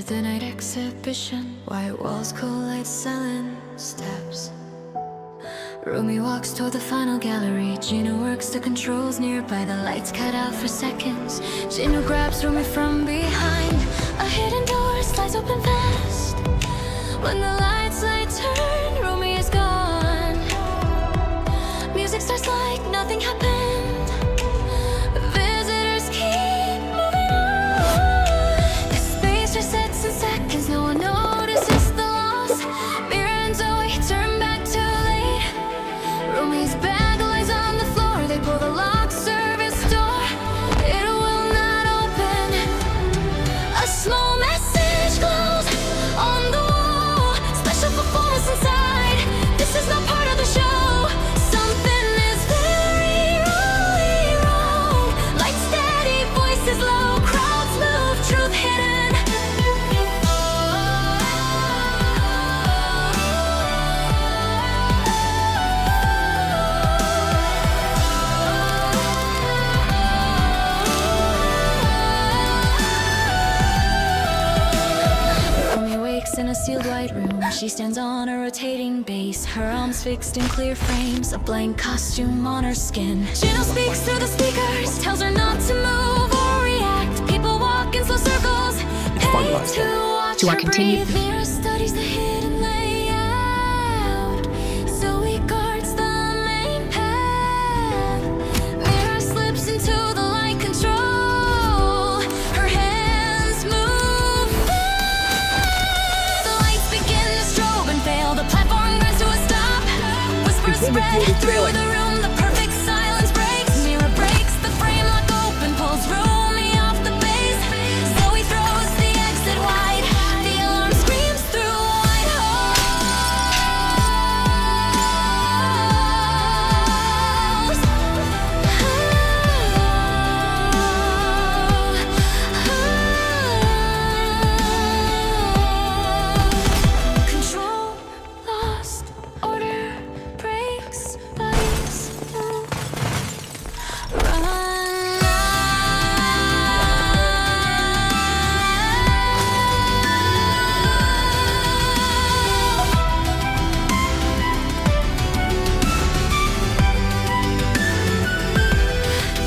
the night exhibition. White walls collide, selling steps. Rumi walks toward the final gallery. Jinu works the controls nearby. The lights cut out for seconds. Jinu grabs Rumi from behind. A hidden door slides open fast. When the lights turn, Rumi is gone. Music starts like nothing happened. Visitors keep moving on. The space resets in seconds. No one notices the loss. Mira and Zoey turn back too late. Rumi's bag lies on the floor. They pull the lock service door. It will not open. A small message glows on the wall. Special performance inside. This is not part of the show. Something is very wrong. Lights steady, voices low. Crowds move, truth hidden. Rumi wakes in a sealed white room. She stands on a rotating base, her arms fixed in clear frames, a blank costume on her skin. Jinu speaks through the speakers, tells her not to move or react. People walk in slow circles, pay to watch Do I her continue? breathe. Mira studies the hidden layout. Zoey guards the main path. Mira slips into the light control. Her hands move fast. The lights begin to strobe and fail. The platform grinds to a stop. Whispers spread through the room. The perfect silence breaks. Mira breaks the frame, lock open, pulls Rumi off the base. Zoey throws the exit wide. The alarm screams through wide halls. Control lost, order breaks, bodies move. Run now.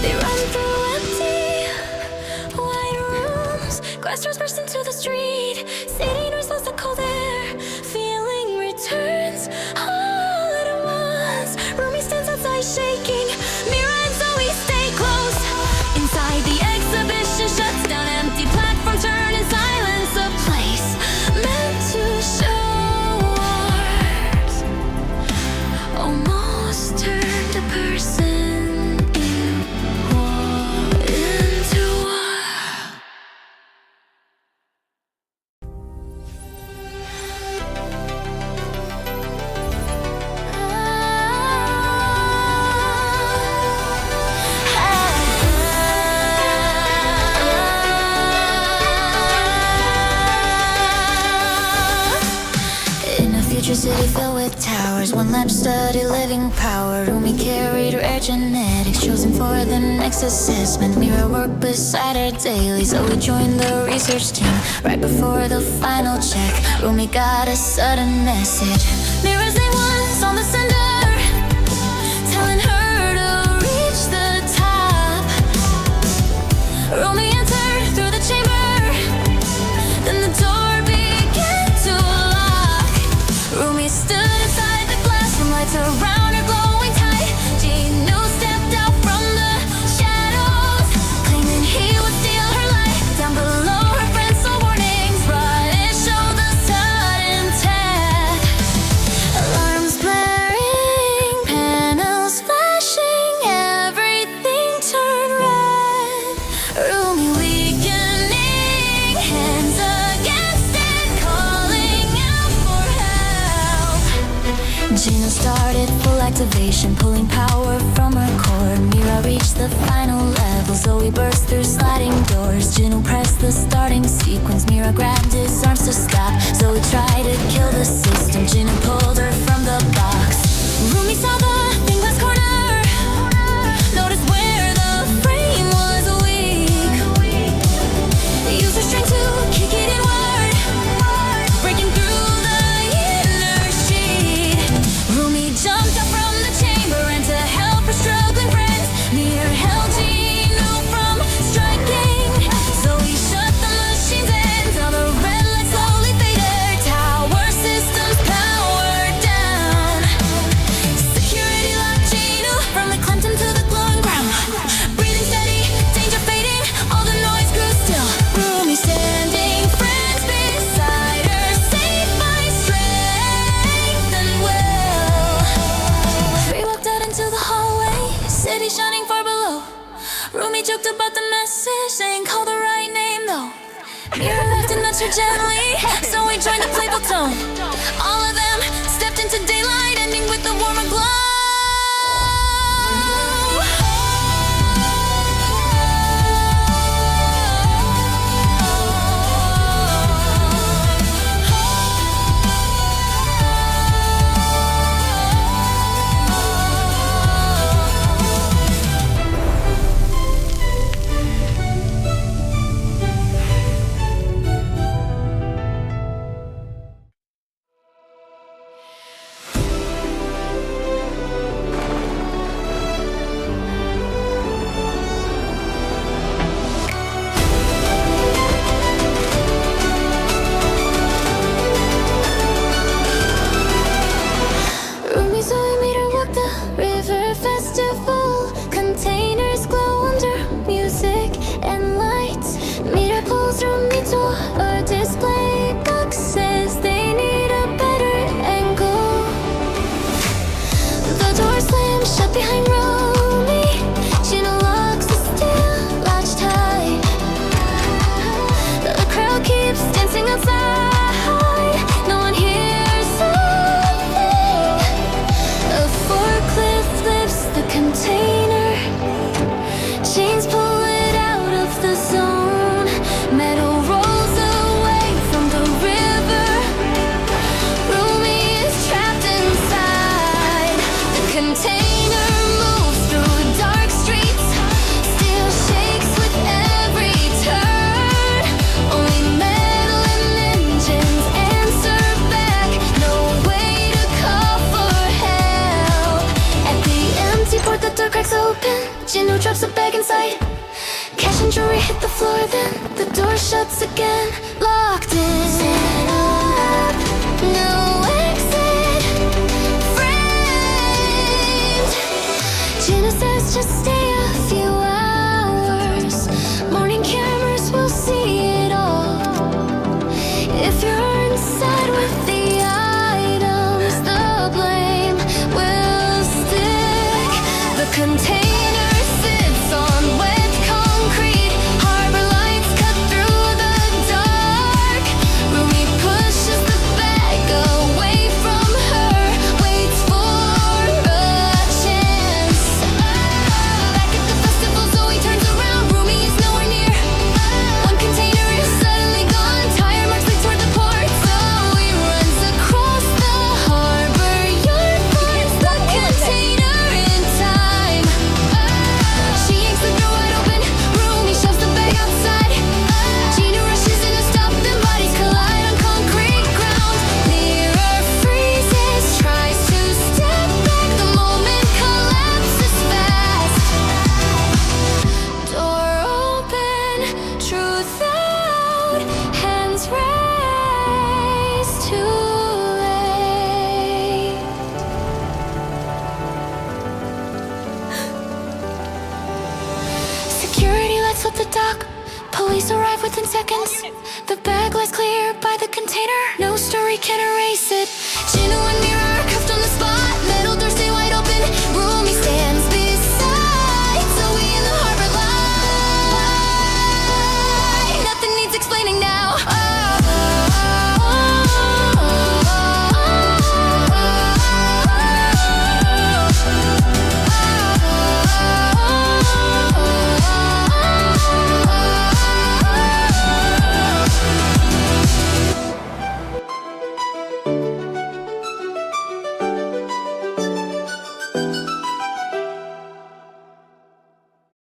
They run through empty white rooms. Glass doors burst into the street. City noise lost the cold air. Feeling returns all at once. Rumi stands outside shaking. Mira and Zoey stay close. Inside the exhibition shuts down. Empty platform turn in silence. A place meant to show art almost turned a person into art. In a future city filled with towers, one lab study living power. Rumi carried rare genetics, chosen for the next assessment. Mira worked beside her daily, so we joined the research team. Right before the final check, Rumi got a sudden message. Mira's name was on the sender, telling her to reach the top. Rumi entered through the chamber, then the door began to lock. Rumi stood inside the glass room, lights around her glowing tight. Jinu stepped out from the shadows, claiming he would steal her light. Down below, her friends saw warnings, but it showed the sudden death. Alarms blaring, panels flashing, everything turned red. Rumi weakening, hands against it, calling out for help. Jinu started full activation, pulling power from her core. Mira reached the final level, Zoey burst through sliding doors. Jinu pressed the starting sequence, Mira grabbed his arms to stop. Zoey tried to kill the system, Jinu pulled her from the box. Rumi saw the thing glass corner, noticed where the frame was weak. Used her strength to kick it inward, about the message. They ain't call the right name though. Mira left and nudged her gently, so we joined the playful tone. All of them stepped into daylight, ending with a warmer glow. Rumi, Zoey, Mira walk the river festival. Containers glow under music and lights. Mira pulls Rumi toward display boxes. They need a better angle. The door slams shut behind Rumi. Jinu locks the steel latch tight. The crowd keeps dancing outside. No one hears a thing. A forklift lifts the container. Chains pull it out of the zone. Metal rolls away from the river. Rumi is trapped inside. The container moves through dark streets. Steel shakes with every turn. Only metal and engines answer back. No way to call for help. At the empty port, the door cracks open. Jinu drops a bag inside. Cash and jewelry hit the floor, then the door shuts again. Locked in. Set up, no exit. Framed. Jinu says just stay a few hours. Morning cameras will see it all. If you're inside with the items, the blame will stick. The container sits on wet concrete. Harbor lights cut through the dark. Rumi pushes the bag away from her, waits for a chance. Back at the festival, Zoey turns around. Rumi is nowhere near. One container is suddenly gone. Tire marks lead toward the port. Zoey runs across the harbor yard, finds the container in time. She yanks the door wide open. Rumi shoves the bag outside. Jinu rushes in to stop them. Bodies collide on concrete ground. Mira freezes, tries to step back. The moment collapses fast. Door open, truth out. Hands raised, too late. Security lights up the dock. Police arrive within seconds. The bag lies clear by the container. No story can erase it. Jinu and Mira